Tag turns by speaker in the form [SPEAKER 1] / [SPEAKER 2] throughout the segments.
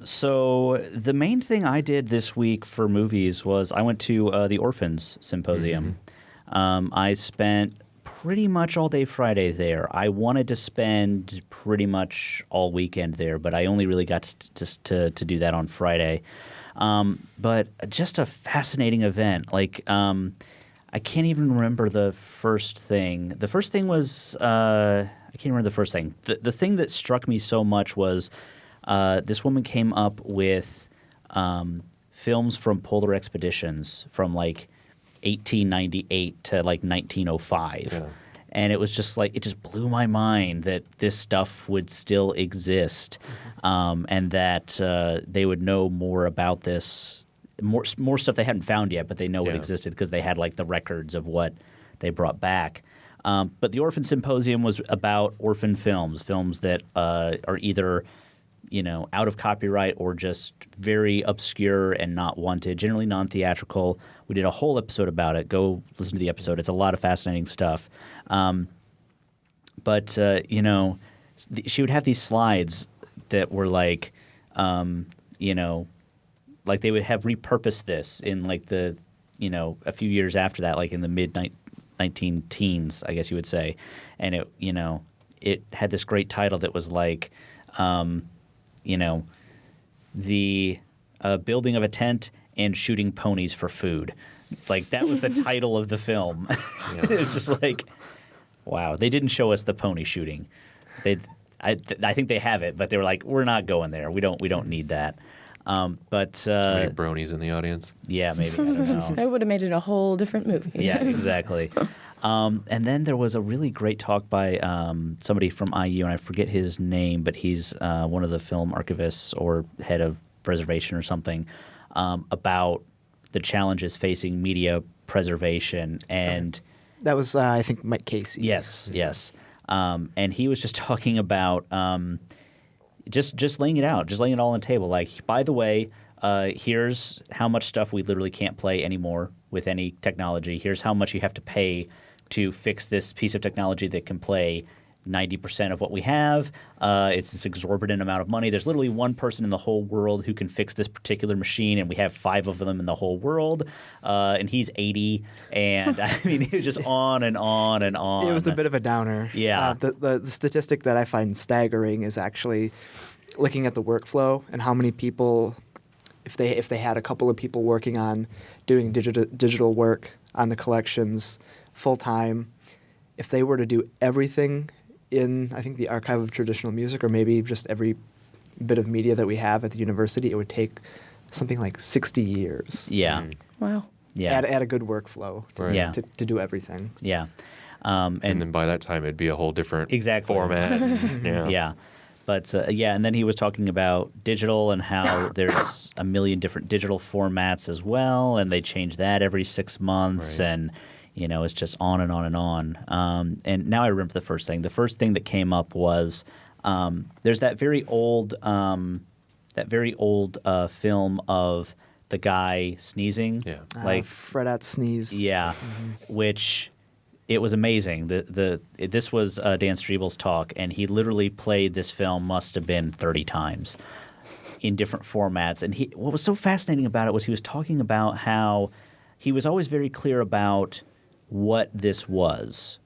[SPEAKER 1] So the main thing I did this week for movies was I went to the Orphans Symposium. I spent pretty much all day Friday there. I wanted to spend pretty much all weekend there, but I only really got to do that on Friday. But just a fascinating event. Like, I can't even remember the first thing. The first thing was I can't remember the first thing. The thing that struck me so much was this woman came up with films from polar expeditions from like 1898 to like 1905. Yeah. And it was just like, it just blew my mind that this stuff would still exist, and that they would know more about this, more stuff they hadn't found yet, but they know it existed because they had like the records of what they brought back. But the Orphan Symposium was about orphan films that are either out of copyright or just very obscure and not wanted, generally non-theatrical. We did a whole episode about it. Go listen to the episode. It's a lot of fascinating stuff. But she would have these slides that were like, like they would have repurposed this in like the, a few years after that, like in the mid-19 teens, I guess you would say. And it had this great title that was like, the building of a tent and shooting ponies for food. Like that was the title of the film. It was just like, wow. They didn't show us the pony shooting. I think they have it, but they were like, we're not going there. We don't need that. But
[SPEAKER 2] too many bronies in the audience.
[SPEAKER 1] Yeah, maybe. I don't know.
[SPEAKER 3] That would have made it a whole different movie.
[SPEAKER 1] Yeah, exactly. And then there was a really great talk by somebody from IU, and I forget his name, but he's one of the film archivists or head of preservation or something, about the challenges facing media preservation. And
[SPEAKER 4] that was, I think, Mike Casey.
[SPEAKER 1] Yes. And he was just talking about just laying it out, just laying it all on the table. Like, by the way, here's how much stuff we literally can't play anymore with any technology. Here's how much you have to pay to fix this piece of technology that can play 90% of what we have. It's this exorbitant amount of money. There's literally one person in the whole world who can fix this particular machine, and we have 5 of them in the whole world. And he's 80. And I mean, it was just on and on and on.
[SPEAKER 4] It was a bit of a downer.
[SPEAKER 1] Yeah.
[SPEAKER 4] The statistic that I find staggering is actually looking at the workflow and how many people, if they had a couple of people working on doing digital work on the collections full time, if they were to do everything in, I think, the Archive of Traditional Music, or maybe just every bit of media that we have at the university, it would take something like 60 years.
[SPEAKER 1] Yeah.
[SPEAKER 3] Wow.
[SPEAKER 1] Yeah.
[SPEAKER 4] Add a good workflow to do everything.
[SPEAKER 1] Yeah.
[SPEAKER 2] And then by that time, it'd be a whole different format.
[SPEAKER 1] Yeah. But, and then he was talking about digital and how there's a million different digital formats as well, and they change that every 6 months, and it's just on and on and on. And now I remember the first thing. The first thing that came up was there's that very old film of the guy sneezing.
[SPEAKER 2] Yeah.
[SPEAKER 1] Like
[SPEAKER 4] Fredette Sneeze.
[SPEAKER 1] Yeah. Mm-hmm. Which it was amazing. This was Dan Strebel's talk, and he literally played this film must have been 30 times in different formats. And what was so fascinating about it was he was talking about how he was always very clear about what this was.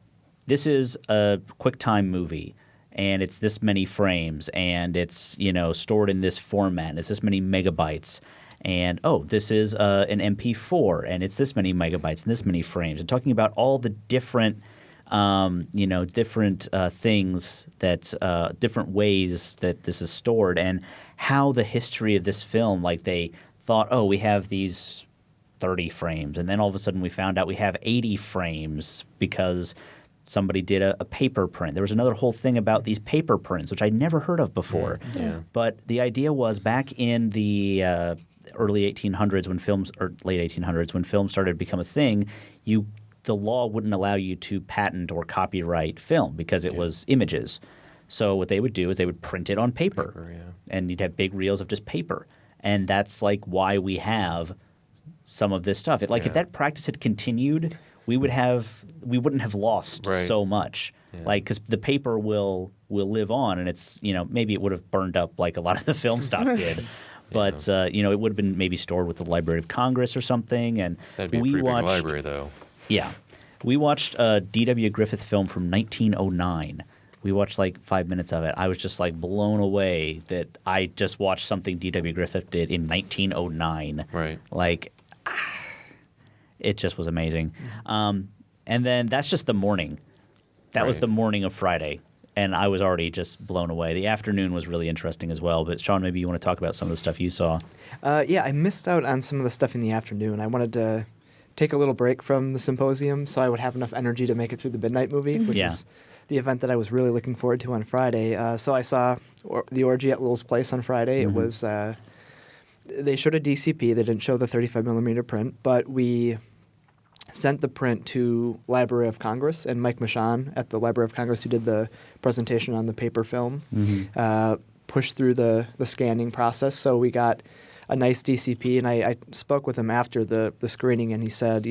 [SPEAKER 1] This is a QuickTime movie, and it's this many frames, and it's stored in this format. It's this many megabytes, and this is an MP4, and it's this many megabytes and this many frames. And talking about all the different, different things that different ways that this is stored, and how the history of this film, like they thought, we have these 30 frames, and then all of a sudden we found out we have 80 frames because somebody did a paper print. There was another whole thing about these paper prints, which I'd never heard of before.
[SPEAKER 2] Yeah.
[SPEAKER 1] But the idea was back in the early 1800s or late 1800s when films started to become a thing, the law wouldn't allow you to patent or copyright film because it was images. So what they would do is they would print it on paper and you'd have big reels of just paper. And that's like why we have some of this stuff. If that practice had continued, we wouldn't have lost so much. Yeah. Like, because the paper will will live on, and it's maybe it would have burned up like a lot of the film stock did. But it would have been maybe stored with the Library of Congress or something. And
[SPEAKER 2] That'd be a
[SPEAKER 1] we
[SPEAKER 2] pretty
[SPEAKER 1] watched,
[SPEAKER 2] big library, though.
[SPEAKER 1] Yeah, we watched a D.W. Griffith film from 1909. We watched like 5 minutes of it. I was just like blown away that I just watched something D.W. Griffith did in 1909.
[SPEAKER 2] Right.
[SPEAKER 1] Like, it just was amazing. And then that's just the morning. That was
[SPEAKER 2] Right.
[SPEAKER 1] the morning of Friday. And I was already just blown away. The afternoon was really interesting as well. But Sean, maybe you want to talk about some of the stuff you saw.
[SPEAKER 4] Yeah, I missed out on some of the stuff in the afternoon. I wanted to take a little break from the symposium so I would have enough energy to make it through the midnight movie, which is the event that I was really looking forward to on Friday. So I saw the orgy at Lowell's Place on Friday. It was they showed a DCP. They didn't show the 35 millimeter print, but we sent the print to Library of Congress, and Mike Michon at the Library of Congress, who did the presentation on the paper film, pushed through the scanning process. So we got a nice DCP, and I spoke with him after the screening, and he said,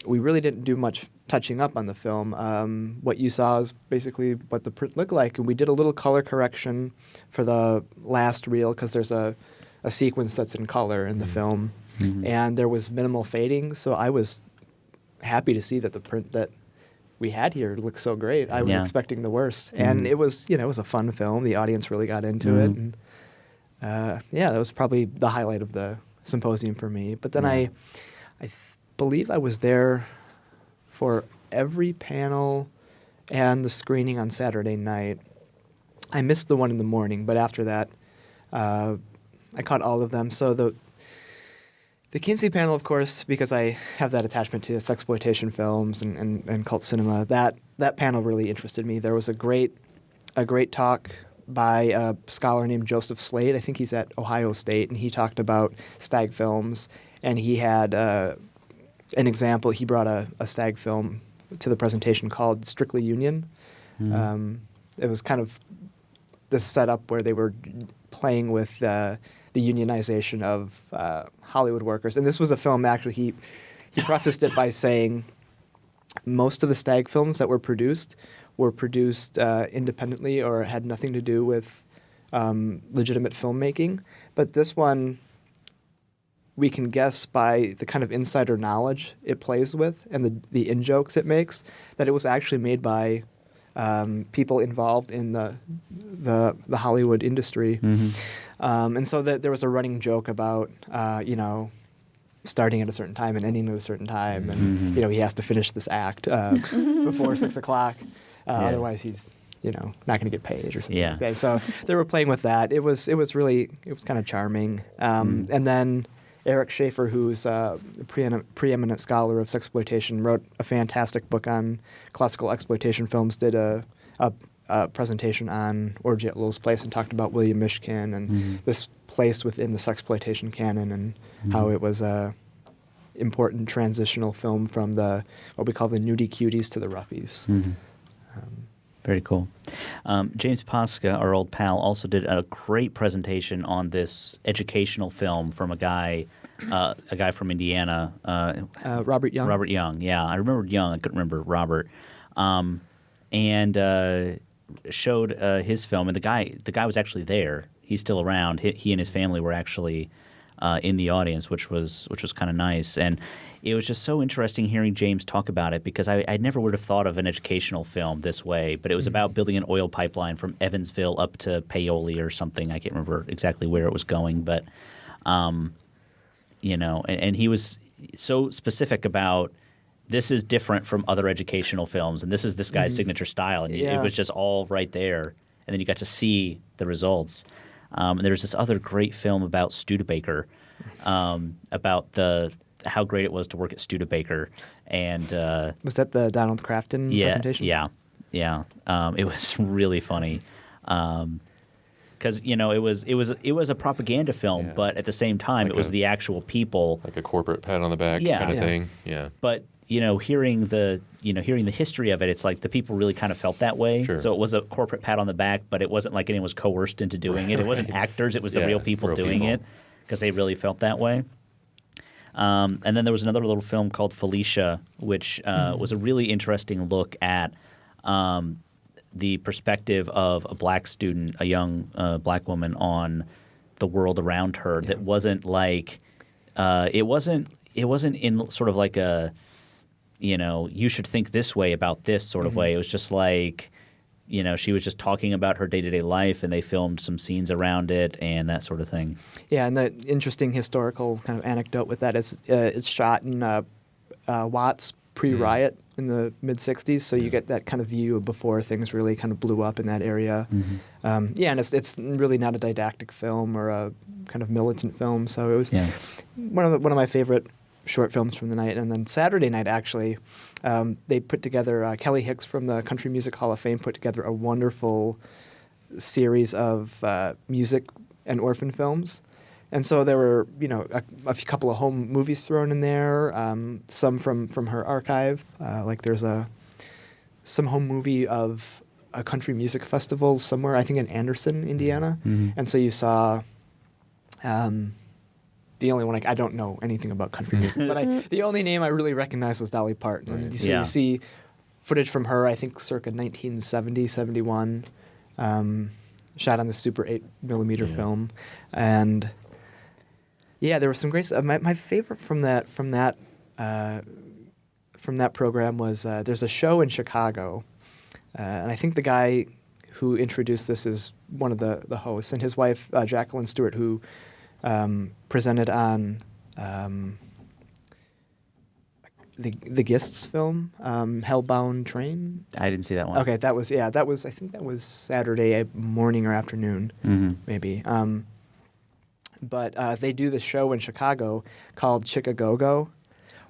[SPEAKER 4] we really didn't do much touching up on the film. What you saw is basically what the print looked like, and we did a little color correction for the last reel because there's a sequence that's in color in the film, and there was minimal fading, so I was happy to see that the print that we had here looked so great. I was expecting the worst, and it was it was a fun film. The audience really got into it, and that was probably the highlight of the symposium for me. But then I believe I was there for every panel and the screening on Saturday night. I missed the one in the morning, but after that, I caught all of them. So the Kinsey panel, of course, because I have that attachment to sexploitation films and cult cinema, that panel really interested me. There was a great talk by a scholar named Joseph Slade. I think he's at Ohio State, and he talked about stag films. And he had an example. He brought a stag film to the presentation called Strictly Union. It was kind of this setup where they were playing with the unionization of Hollywood workers. And this was a film, actually, he prefaced it by saying most of the stag films that were produced independently or had nothing to do with legitimate filmmaking. But this one, we can guess by the kind of insider knowledge it plays with and the in-jokes it makes that it was actually made by people involved in the Hollywood industry. And so that there was a running joke about, starting at a certain time and ending at a certain time. And, he has to finish this act before 6 o'clock. Otherwise, he's, not going to get paid or something like that. So they were playing with that. It was kind of charming. And then Eric Schaefer, who's a preeminent scholar of sexploitation, wrote a fantastic book on classical exploitation films, did a presentation on Orgy at Lowell's Place and talked about William Mishkin and this place within the sexploitation canon and how it was a important transitional film from what we call the nudie cuties to the roughies.
[SPEAKER 1] Very cool. James Posca, our old pal, also did a great presentation on this educational film from a guy from Indiana.
[SPEAKER 4] Robert Young.
[SPEAKER 1] Robert Young, yeah. I remembered Young. I couldn't remember Robert. And showed his film. And the guy was actually there. He's still around. He and his family were actually in the audience, which was kind of nice. And it was just so interesting hearing James talk about it because I never would have thought of an educational film this way. But it was about building an oil pipeline from Evansville up to Paoli or something. I can't remember exactly where it was going. But, and he was so specific about this is different from other educational films, and this is this guy's signature style. And it was just all right there. And then you got to see the results. And there's this other great film about Studebaker, about how great it was to work at Studebaker. And
[SPEAKER 4] was that the Donald Crafton presentation?
[SPEAKER 1] Yeah. It was really funny. Because it was a propaganda film, but at the same time, it was the actual people,
[SPEAKER 2] like a corporate pat on the back kind of thing. Yeah.
[SPEAKER 1] But hearing the history of it, it's like the people really kind of felt that way.
[SPEAKER 2] Sure.
[SPEAKER 1] So it was a corporate pat on the back, but it wasn't like anyone was coerced into doing it. It wasn't actors; it was the real people doing it because they really felt that way. And then there was another little film called Felicia, which was a really interesting look at the perspective of a black student, a young black woman, on the world around her. That wasn't like it wasn't in sort of like a, you should think this way about this sort of way. It was just like, she was just talking about her day-to-day life, and they filmed some scenes around it and that sort of thing.
[SPEAKER 4] Yeah, and the interesting historical kind of anecdote with that is it's shot in Watts pre-riot in the mid-'60s, so you get that kind of view of before things really kind of blew up in that area. And it's really not a didactic film or a kind of militant film, so it was one of my favorite short films from the night. And then Saturday night, actually, they put together, Kelly Hicks from the Country Music Hall of Fame put together a wonderful series of music and orphan films. And so there were, a couple of home movies thrown in there, some from her archive. Like there's some home movie of a country music festival somewhere, I think in Anderson, Indiana. And so you saw the only one I don't know anything about country music, but the only name I really recognized was Dolly Parton.
[SPEAKER 2] Right.
[SPEAKER 4] And so you see footage from her, I think circa 1970, 71, shot on the Super 8mm film. And there was some great stuff. My favorite from that program was there's a show in Chicago, and I think the guy who introduced this is one of the hosts, and his wife Jacqueline Stewart, who presented on the Gists film, Hellbound Train.
[SPEAKER 1] I didn't see that one.
[SPEAKER 4] Okay, I think that was Saturday morning or afternoon, maybe. But they do this show in Chicago called Chicago,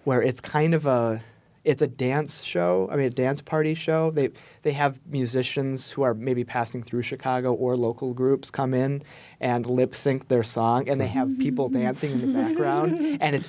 [SPEAKER 4] where it's kind of it's a dance show. I mean, a dance party show. They have musicians who are maybe passing through Chicago, or local groups come in and lip sync their song, and they have people dancing in the background. And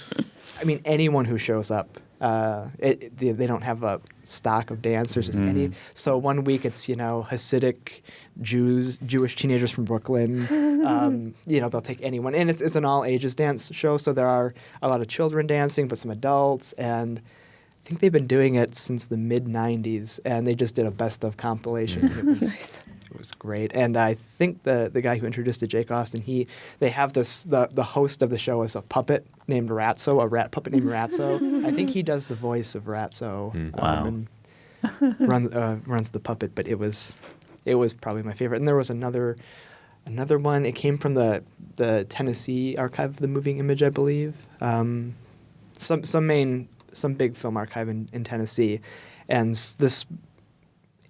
[SPEAKER 4] anyone who shows up. They don't have a stock of dancers, just any. So one week it's Hasidic Jewish teenagers from Brooklyn. They'll take anyone, and it's an all ages dance show. So there are a lot of children dancing, but some adults, and I think they've been doing it since the mid '90s. And they just did a best of compilation. It was great. And I think the guy who introduced it, Jake Austin, they have the host of the show is a puppet named Ratso, a rat puppet named Ratso. I think he does the voice of Ratso. And runs the puppet. But it was probably my favorite. And there was another one. It came from the Tennessee archive of the Moving Image, I believe. Some big film archive in Tennessee, and this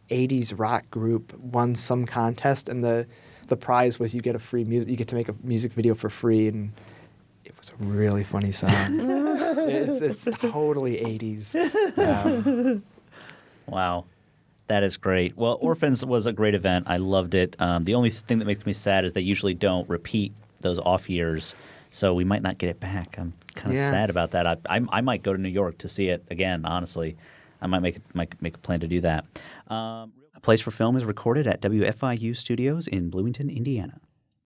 [SPEAKER 4] 80s rock group won some contest, and the prize was you get to make a music video for free, and it was a really funny song. it's totally 80s.
[SPEAKER 1] Wow. That is great. Well, Orphans was a great event. I loved it. The only thing that makes me sad is they usually don't repeat those off years, so we might not get it back. I'm kind of sad about that. I might go to New York to see it again, honestly. I might make a plan to do that. A Place for Film is recorded at WFIU Studios in Bloomington, Indiana.